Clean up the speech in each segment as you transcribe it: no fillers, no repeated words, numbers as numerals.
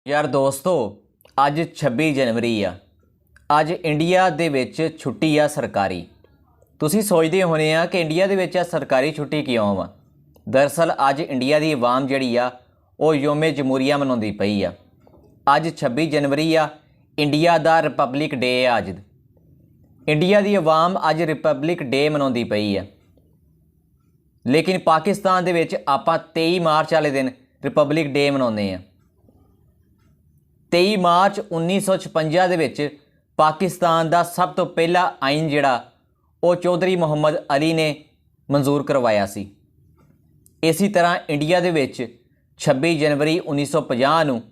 यार दोस्तों ਅੱਜ 26 ਜਨਵਰੀ ਆ। ਅੱਜ ਇੰਡੀਆ ਦੇ ਵਿੱਚ ਛੁੱਟੀ ਆ ਸਰਕਾਰੀ। ਤੁਸੀਂ ਸੋਚਦੇ ਹੋਣੇ ਆ ਕਿ ਇੰਡੀਆ ਦੇ ਵਿੱਚ ਸਰਕਾਰੀ ਛੁੱਟੀ ਕਿਉਂ ਆ। ਦਰਅਸਲ ਅੱਜ ਇੰਡੀਆ ਦੀ ਆਵਾਮ ਜਿਹੜੀ ਆ ਉਹ ਯੋਮੇ ਜਮਹੂਰੀਆ ਮਨਾਉਂਦੀ ਪਈ ਆ। ਅੱਜ 26 ਜਨਵਰੀ ਆ, ਇੰਡੀਆ ਦਾ ਰਿਪਬਲਿਕ ਡੇ ਆ। ਅੱਜ ਇੰਡੀਆ ਦੀ ਆਵਾਮ ਅੱਜ ਰਿਪਬਲਿਕ ਡੇ ਮਨਾਉਂਦੀ ਪਈ ਆ। ਲੇਕਿਨ ਪਾਕਿਸਤਾਨ ਦੇ ਵਿੱਚ ਆਪਾਂ 23 ਮਾਰਚ ਵਾਲੇ ਦਿਨ ਰਿਪਬਲਿਕ ਡੇ ਮਨਾਉਂਦੇ ਆ। 23 ਮਾਰਚ 1956 ਦੇ ਵਿੱਚ ਪਾਕਿਸਤਾਨ ਦਾ ਸਭ ਤੋਂ ਪਹਿਲਾ ਆਇਨ ਜਿਹੜਾ ਉਹ ਚੌਧਰੀ ਮੁਹੰਮਦ ਅਲੀ ਨੇ ਮਨਜ਼ੂਰ ਕਰਵਾਇਆ ਸੀ। ਇਸੇ ਤਰ੍ਹਾਂ ਇੰਡੀਆ ਦੇ ਵਿੱਚ 26 ਜਨਵਰੀ 1950 ਨੂੰ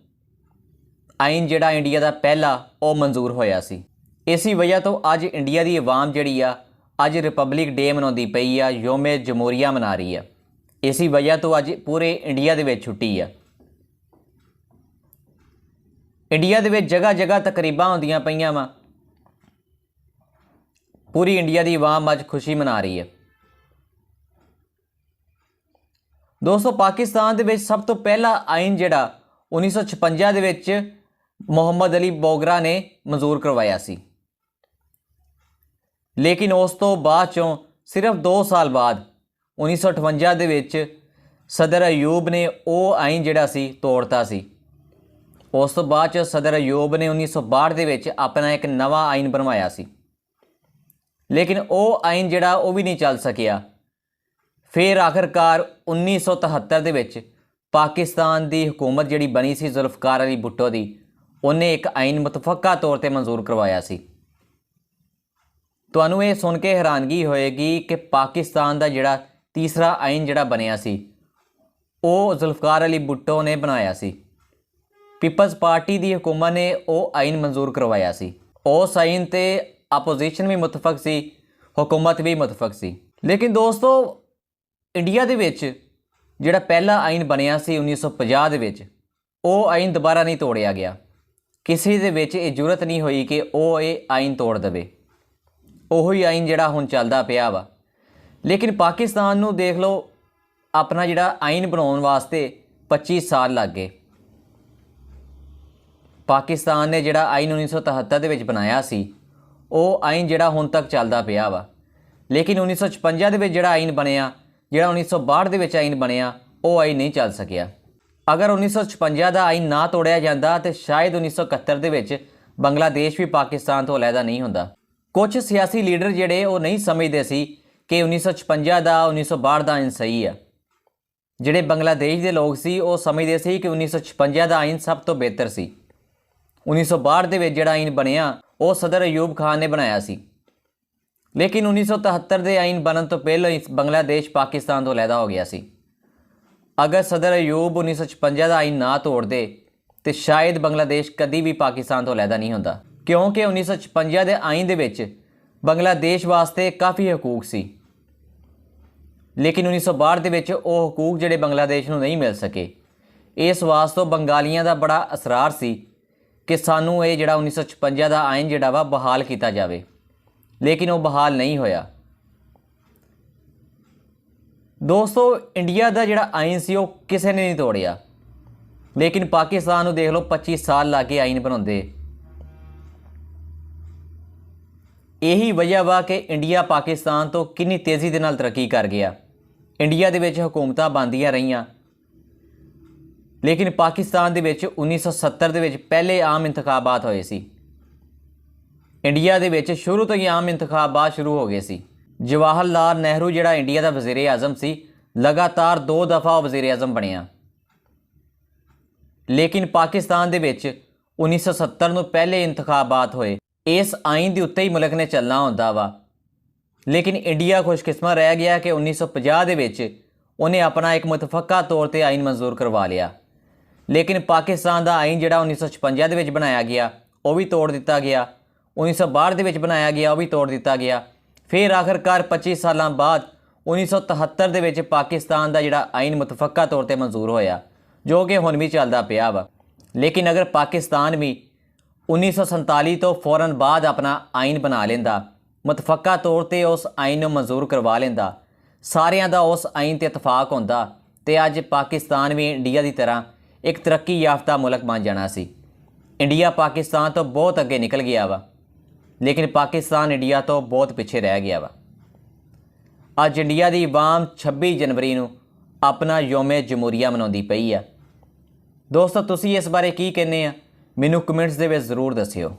ਆਇਨ ਜਿਹੜਾ ਇੰਡੀਆ ਦਾ ਪਹਿਲਾ ਉਹ ਮਨਜ਼ੂਰ ਹੋਇਆ ਸੀ। ਇਸੇ ਵਜ੍ਹਾ ਤੋਂ ਅੱਜ ਇੰਡੀਆ ਦੀ ਆਵਾਮ ਜਿਹੜੀ ਆ ਅੱਜ ਰਿਪਬਲਿਕ ਡੇ ਮਨਾਉਂਦੀ ਪਈ ਆ, ਯੋਮੇ ਜਮਹੂਰੀਆ ਮਨਾ ਰਹੀ ਆ। ਇਸੇ ਵਜ੍ਹਾ ਤੋਂ ਅੱਜ ਪੂਰੇ ਇੰਡੀਆ ਦੇ ਵਿੱਚ ਛੁੱਟੀ ਆ। ਇੰਡੀਆ ਦੇ ਵਿੱਚ ਜਗ੍ਹਾ ਜਗ੍ਹਾ ਤਕਰੀਬਾਂ ਹੁੰਦੀਆਂ ਪਈਆਂ ਵਾ। ਪੂਰੀ ਇੰਡੀਆ ਦੀ ਆਵਾਮ ਅੱਜ ਖੁਸ਼ੀ ਮਨਾ ਰਹੀ ਹੈ। ਦੋਸਤੋ, ਪਾਕਿਸਤਾਨ ਦੇ ਵਿੱਚ ਸਭ ਤੋਂ ਪਹਿਲਾ ਆਇਨ ਜਿਹੜਾ 1956 ਦੇ ਵਿੱਚ ਮੁਹੰਮਦ ਅਲੀ ਬੋਗਰਾ ਨੇ ਮਨਜ਼ੂਰ ਕਰਵਾਇਆ ਸੀ। ਲੇਕਿਨ ਉਸ ਤੋਂ ਬਾਅਦ ਚੋਂ ਸਿਰਫ 2 ਸਾਲ ਬਾਅਦ 1958 ਦੇ ਵਿੱਚ ਸਦਰ ਅਯੂਬ ਨੇ ਉਹ ਆਇਨ ਜਿਹੜਾ ਸੀ ਤੋੜਤਾ ਸੀ। ਉਸ ਤੋਂ ਬਾਅਦ 'ਚ ਸਦਰ ਅਯੂਬ ਨੇ 1962 ਦੇ ਵਿੱਚ ਆਪਣਾ ਇੱਕ ਨਵਾਂ ਆਇਨ ਬਣਵਾਇਆ ਸੀ। ਲੇਕਿਨ ਉਹ ਆਇਨ ਜਿਹੜਾ ਉਹ ਵੀ ਨਹੀਂ ਚੱਲ ਸਕਿਆ। ਫਿਰ ਆਖਰਕਾਰ 1973 ਦੇ ਵਿੱਚ ਪਾਕਿਸਤਾਨ ਦੀ ਹਕੂਮਤ ਜਿਹੜੀ ਬਣੀ ਸੀ ਜ਼ੁਲਫਕਾਰ ਅਲੀ ਭੁੱਟੋ ਦੀ, ਉਹਨੇ ਇੱਕ ਆਇਨ ਮੁਤਫੱਕਾ ਤੌਰ 'ਤੇ ਮਨਜ਼ੂਰ ਕਰਵਾਇਆ ਸੀ। ਤੁਹਾਨੂੰ ਇਹ ਸੁਣ ਕੇ ਹੈਰਾਨਗੀ ਹੋਏਗੀ ਕਿ ਪਾਕਿਸਤਾਨ ਦਾ ਜਿਹੜਾ ਤੀਸਰਾ ਆਇਨ ਜਿਹੜਾ ਬਣਿਆ ਸੀ ਉਹ ਜ਼ੁਲਫਕਾਰ ਅਲੀ ਭੁੱਟੋ ਨੇ ਬਣਾਇਆ ਸੀ। ਪੀਪਲਸ ਪਾਰਟੀ ਦੀ ਹਕੂਮਤ ਨੇ ਉਹ ਆਇਨ ਮਨਜ਼ੂਰ ਕਰਵਾਇਆ ਸੀ। ਉਸ ਆਇਨ 'ਤੇ ਆਪੋਜੀਸ਼ਨ ਵੀ ਮੁਤਫਕ ਸੀ, ਹਕੂਮਤ ਵੀ ਮੁਤਫਕ ਸੀ। ਲੇਕਿਨ ਦੋਸਤੋ, ਇੰਡੀਆ ਦੇ ਵਿੱਚ ਜਿਹੜਾ ਪਹਿਲਾ ਆਇਨ ਬਣਿਆ ਸੀ 1950 ਦੇ ਵਿੱਚ, ਉਹ ਆਇਨ ਦੁਬਾਰਾ ਨਹੀਂ ਤੋੜਿਆ ਗਿਆ। ਕਿਸੇ ਦੇ ਵਿੱਚ ਇਹ ਜ਼ਰੂਰਤ ਨਹੀਂ ਹੋਈ ਕਿ ਉਹ ਇਹ ਆਇਨ ਤੋੜ ਦੇਵੇ। ਉਹੀ ਆਇਨ ਜਿਹੜਾ ਹੁਣ ਚੱਲਦਾ ਪਿਆ ਵਾ। ਲੇਕਿਨ ਪਾਕਿਸਤਾਨ ਨੂੰ ਦੇਖ ਲਓ, ਆਪਣਾ ਜਿਹੜਾ ਆਇਨ ਬਣਾਉਣ ਵਾਸਤੇ 25 ਸਾਲ ਲੱਗ ਗਏ। ਪਾਕਿਸਤਾਨ ਨੇ ਜਿਹੜਾ ਆਇਨ 1973 ਦੇ ਵਿੱਚ ਬਣਾਇਆ ਸੀ ਉਹ ਆਇਨ ਜਿਹੜਾ ਹੁਣ ਤੱਕ ਚੱਲਦਾ ਪਿਆ ਵਾ। ਲੇਕਿਨ 1956 ਦੇ ਵਿੱਚ ਜਿਹੜਾ ਆਇਨ ਬਣਿਆ, ਜਿਹੜਾ 1962 ਦੇ ਵਿੱਚ ਆਇਨ ਬਣਿਆ, ਉਹ ਆਇਨ ਨਹੀਂ ਚੱਲ ਸਕਿਆ। ਅਗਰ 1956 ਦਾ ਆਇਨ ਨਾ ਤੋੜਿਆ ਜਾਂਦਾ ਤਾਂ ਸ਼ਾਇਦ 1971 ਦੇ ਵਿੱਚ ਬੰਗਲਾਦੇਸ਼ ਵੀ ਪਾਕਿਸਤਾਨ ਤੋਂ ਅਲੱਗਾ ਨਹੀਂ ਹੁੰਦਾ। ਕੁਝ ਸਿਆਸੀ ਲੀਡਰ ਜਿਹੜੇ ਉਹ ਨਹੀਂ ਸਮਝਦੇ ਸੀ ਕਿ 1956 ਦਾ 1962 ਦਾ ਆਇਨ ਸਹੀ ਆ। ਜਿਹੜੇ ਬੰਗਲਾਦੇਸ਼ ਦੇ ਲੋਕ ਸੀ ਉਹ ਸਮਝਦੇ ਸੀ ਕਿ 1956 ਦਾ ਆਇਨ ਸਭ ਤੋਂ ਬਿਹਤਰ ਸੀ। 1962 ਦੇ ਵਿੱਚ ਜਿਹੜਾ ਆਇਨ ਬਣਿਆ ਉਹ ਸਦਰ ਅਯੂਬ ਖਾਨ ਨੇ ਬਣਾਇਆ ਸੀ। ਲੇਕਿਨ 1973 ਦੇ ਆਇਨ ਬਣਨ ਤੋਂ ਪਹਿਲਾਂ ਹੀ ਬੰਗਲਾਦੇਸ਼ ਪਾਕਿਸਤਾਨ ਤੋਂ ਅਲੱਗਾ ਹੋ ਗਿਆ ਸੀ। ਅਗਰ ਸਦਰ ਅਯੂਬ 1956 ਦਾ ਆਇਨ ਨਾ ਤੋੜਦੇ ਤਾਂ ਸ਼ਾਇਦ ਬੰਗਲਾਦੇਸ਼ ਕਦੀ ਵੀ ਪਾਕਿਸਤਾਨ ਤੋਂ ਅਲੱਗਾ ਨਹੀਂ ਹੁੰਦਾ, ਕਿਉਂਕਿ 1956 ਦੇ ਆਇਨ ਦੇ ਵਿੱਚ ਬੰਗਲਾਦੇਸ਼ ਵਾਸਤੇ ਕਾਫੀ ਹਕੂਕ ਸੀ। ਲੇਕਿਨ 1962 ਦੇ ਵਿੱਚ ਉਹ ਹਕੂਕ ਜਿਹੜੇ ਬੰਗਲਾਦੇਸ਼ ਨੂੰ ਨਹੀਂ ਮਿਲ ਸਕੇ। ਇਸ ਵਾਸਤੇ ਬੰਗਾਲੀਆਂ ਦਾ ਬੜਾ ਅਸਰਾਰ ਸੀ ਕਿ ਸਾਨੂੰ ਇਹ ਜਿਹੜਾ 1956 ਦਾ ਆਇਨ ਜਿਹੜਾ ਵਾ ਬਹਾਲ ਕੀਤਾ ਜਾਵੇ। ਲੇਕਿਨ ਉਹ ਬਹਾਲ ਨਹੀਂ ਹੋਇਆ। ਦੋਸਤੋ, ਇੰਡੀਆ ਦਾ ਜਿਹੜਾ ਆਇਨ ਸੀ ਉਹ ਕਿਸੇ ਨੇ ਨਹੀਂ ਤੋੜਿਆ। ਲੇਕਿਨ ਪਾਕਿਸਤਾਨ ਨੂੰ ਦੇਖ ਲਓ, 25 ਸਾਲ ਲੱਗ ਗਏ ਆਇਨ ਬਣਾਉਂਦੇ। ਇਹੀ ਵਜ੍ਹਾ ਵਾ ਕਿ ਇੰਡੀਆ ਪਾਕਿਸਤਾਨ ਤੋਂ ਕਿੰਨੀ ਤੇਜ਼ੀ ਦੇ ਨਾਲ ਤਰੱਕੀ ਕਰ ਗਿਆ। ਇੰਡੀਆ ਦੇ ਵਿੱਚ ਹਕੂਮਤਾਂ ਬਣਦੀਆਂ ਰਹੀਆਂ। ਲੇਕਿਨ ਪਾਕਿਸਤਾਨ ਦੇ ਵਿੱਚ 1970 ਦੇ ਵਿੱਚ ਪਹਿਲੇ ਆਮ ਇੰਤਖਾਬਾਤ ਹੋਏ ਸੀ। ਇੰਡੀਆ ਦੇ ਵਿੱਚ ਸ਼ੁਰੂ ਤੋਂ ਹੀ ਆਮ ਇੰਤਖਾਬਾਤ ਸ਼ੁਰੂ ਹੋ ਗਏ ਸੀ। ਜਵਾਹਰ ਲਾਲ ਨਹਿਰੂ ਜਿਹੜਾ ਇੰਡੀਆ ਦਾ ਵਜ਼ੀਰ ਆਜ਼ਮ ਸੀ, ਲਗਾਤਾਰ 2 ਦਫਾ ਉਹ ਵਜ਼ੀਰ ਆਜ਼ਮ ਬਣਿਆ। ਲੇਕਿਨ ਪਾਕਿਸਤਾਨ ਦੇ ਵਿੱਚ 1970 ਨੂੰ ਪਹਿਲੇ ਇੰਤਖਾਬਾਤ ਹੋਏ। ਇਸ ਆਇਨ ਦੇ ਉੱਤੇ ਹੀ ਮੁਲਕ ਨੇ ਚੱਲਣਾ ਹੁੰਦਾ ਵਾ। ਲੇਕਿਨ ਇੰਡੀਆ ਖੁਸ਼ਕਿਸਮਤ ਰਹਿ ਗਿਆ ਕਿ 1950 ਦੇ ਵਿੱਚ ਉਹਨੇ ਆਪਣਾ ਇੱਕ ਮੁਤਫੱਕਾ ਤੌਰ 'ਤੇ ਆਇਨ ਮਨਜ਼ੂਰ ਕਰਵਾ ਲਿਆ। ਲੇਕਿਨ ਪਾਕਿਸਤਾਨ ਦਾ ਆਇਨ ਜਿਹੜਾ 1956 ਦੇ ਵਿੱਚ ਬਣਾਇਆ ਗਿਆ ਉਹ ਵੀ ਤੋੜ ਦਿੱਤਾ ਗਿਆ। 1962 ਦੇ ਵਿੱਚ ਬਣਾਇਆ ਗਿਆ ਉਹ ਵੀ ਤੋੜ ਦਿੱਤਾ ਗਿਆ। ਫਿਰ ਆਖਰਕਾਰ 25 ਸਾਲਾਂ ਬਾਅਦ 1973 ਦੇ ਵਿੱਚ ਪਾਕਿਸਤਾਨ ਦਾ ਜਿਹੜਾ ਆਇਨ ਮੁਤਫੱਕਾ ਤੌਰ 'ਤੇ ਮਨਜ਼ੂਰ ਹੋਇਆ, ਜੋ ਕਿ ਹੁਣ ਵੀ ਚੱਲਦਾ ਪਿਆ ਵਾ। ਲੇਕਿਨ ਅਗਰ ਪਾਕਿਸਤਾਨ ਵੀ 1947 ਤੋਂ ਫੌਰਨ ਬਾਅਦ ਆਪਣਾ ਆਇਨ ਬਣਾ ਲੈਂਦਾ, ਮੁਤਫੱਕਾ ਤੌਰ 'ਤੇ ਉਸ ਆਇਨ ਨੂੰ ਮਨਜ਼ੂਰ ਕਰਵਾ ਲੈਂਦਾ, ਸਾਰਿਆਂ ਦਾ ਉਸ ਆਇਨ 'ਤੇ ਇਤਫਾਕ ਹੁੰਦਾ, ਤੇ ਅੱਜ ਪਾਕਿਸਤਾਨ ਵੀ ਇੰਡੀਆ ਦੀ ਤਰ੍ਹਾਂ ਇੱਕ ਤਰੱਕੀ ਯਾਫਤਾ ਮੁਲਕ ਬਣ ਜਾਣਾ ਸੀ। ਇੰਡੀਆ ਪਾਕਿਸਤਾਨ ਤੋਂ ਬਹੁਤ ਅੱਗੇ ਨਿਕਲ ਗਿਆ ਵਾ, ਲੇਕਿਨ ਪਾਕਿਸਤਾਨ ਇੰਡੀਆ ਤੋਂ ਬਹੁਤ ਪਿੱਛੇ ਰਹਿ ਗਿਆ ਵਾ। ਅੱਜ ਇੰਡੀਆ ਦੀ ਆਵਾਮ 26 ਜਨਵਰੀ ਨੂੰ ਆਪਣਾ ਯੋਮ ਜਮਹੂਰੀਆ ਮਨਾਉਂਦੀ ਪਈ ਆ। ਦੋਸਤੋ, ਤੁਸੀਂ ਇਸ ਬਾਰੇ ਕੀ ਕਹਿੰਦੇ ਆ? ਮੈਨੂੰ ਕਮੈਂਟਸ ਦੇ ਵਿੱਚ ਜ਼ਰੂਰ ਦੱਸਿਓ।